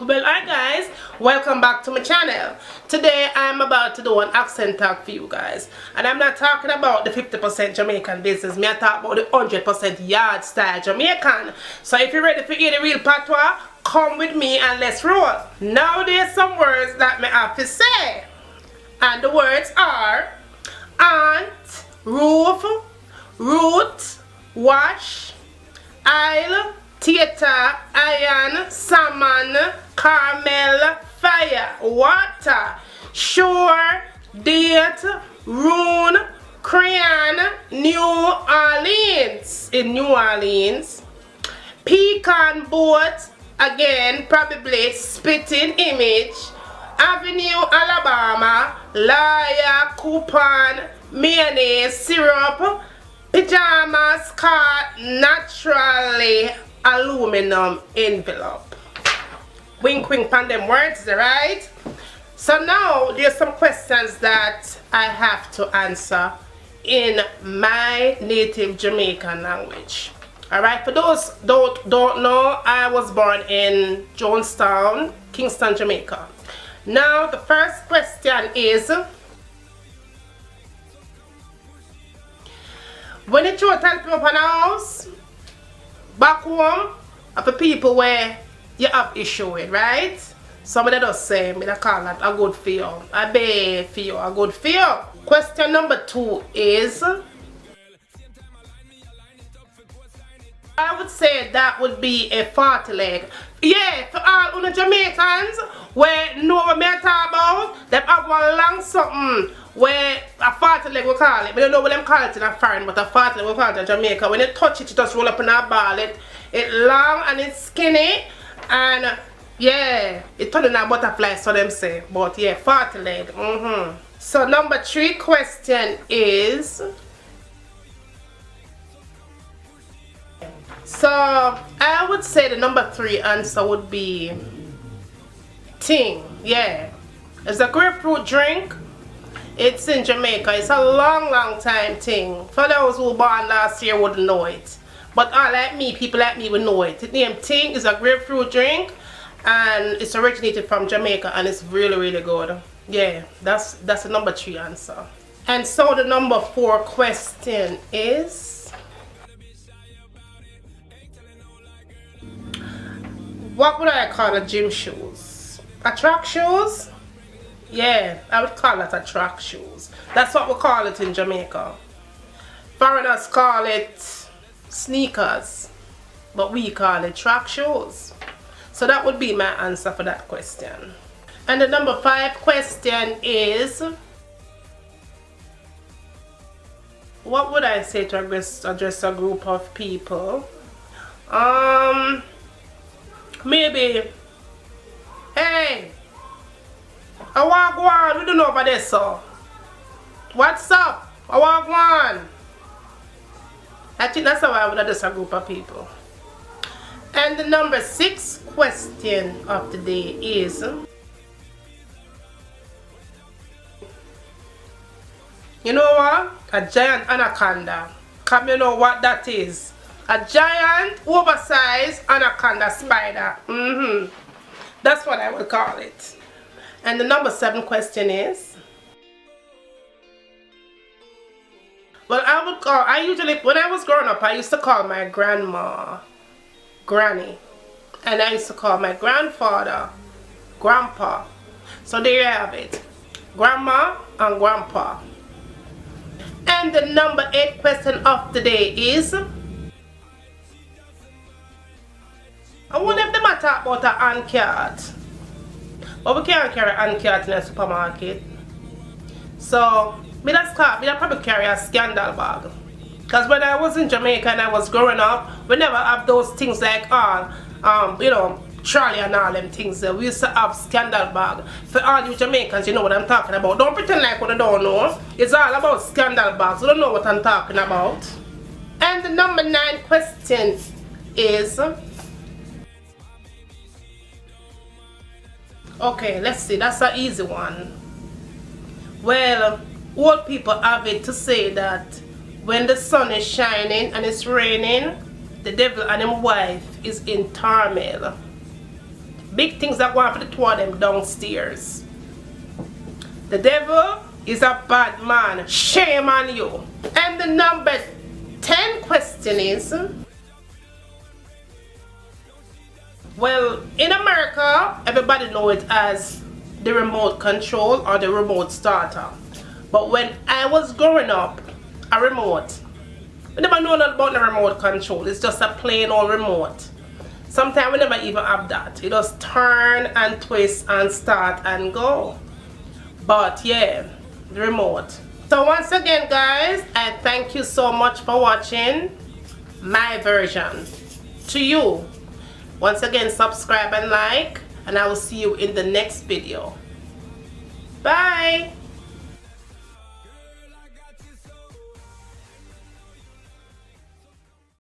Well, hi guys, welcome back to my channel. Today I'm about to do an accent tag for you guys, and I'm not talking about the 50% Jamaican business. Me I talk about the 100% yard style Jamaican. So if you're ready to hear the real patois, come with me and let's roll. Now there's some words that me have to say, and the words are aunt, roof, root, wash, aisle, theater, iron, salmon, caramel, fire, water, shore, date, rune, crayon, New Orleans, in New Orleans, pecan boat, again probably spitting image, Avenue, Alabama, liar, coupon, mayonnaise, syrup, pajamas, cart, naturally aluminum envelope. Wink wink on them words, right? So now there's some questions that I have to answer in my native Jamaican language. Alright, for those don't know, I was born in Jonestown, Kingston, Jamaica. Now the first question is, when you try to tell people in a house, back home, of the people where you have issue with, right? Somebody does say, me call that a good feel. A bad feel, a good feel. Question number 2 is, I would say that would be a 40 leg. Yeah, for all the Jamaicans where know what me talk about, them have one long something where a 40 leg we call it. We don't know what them call it in a foreign, but a 40 leg we call it in Jamaica. When you touch it, you just roll up in a ball. It long and it's skinny, and yeah, it turn in a butterfly, so them say. But yeah, 40 leg. So number 3 question is, so I would say the number 3 answer would be ting. Yeah, it's a grapefruit drink. It's in Jamaica. It's a long time thing. For those who born last year wouldn't know it, but people like me will know it. The name ting is a grapefruit drink, and it's originated from Jamaica, and it's really good. Yeah, that's the number 3 answer. And so the number 4 question is, what would I call a gym shoes? A track shoes? Yeah, I would call it a track shoes. That's what we call it in Jamaica. Foreigners call it sneakers, but we call it track shoes. So that would be my answer for that question. And the number 5 question is, what would I say to address a group of people? Maybe, hey, I want one, we don't know about this, so what's up? I want one. I think that's how I would address a group of people. And the number 6 question of the day is, you know what? A giant anaconda. Come, you know what that is? A giant, oversized anaconda spider. That's what I would call it. And the number 7 question is, well, I usually, when I was growing up, I used to call my grandma Granny, and I used to call my grandfather Grandpa. So there you have it, Grandma and Grandpa. And the number 8 question of the day is, I wonder if they might talk about an hand cart. But we can't carry an hand cart in a supermarket. So, me probably carry a scandal bag. Because when I was in Jamaica and I was growing up, we never have those things like you know, trolley and all them things. We used to have scandal bag. For all you Jamaicans, you know what I'm talking about. Don't pretend like you don't know. It's all about scandal bags. You don't know what I'm talking about. And the number 9 question is, okay, let's see, that's an easy one. Well, old people have it to say that when the sun is shining and it's raining, the devil and his wife is in turmoil. Big things are going for the two of them downstairs. The devil is a bad man. Shame on you. And the number 10 question is, well, in America, everybody knows it as the remote control or the remote starter. But when I was growing up, a remote, we never know nothing about the remote control. It's just a plain old remote. Sometimes we never even have that. You just turn and twist and start and go. But yeah, the remote. So once again, guys, I thank you so much for watching my version. To you, once again, subscribe and like, and I will see you in the next video. Bye.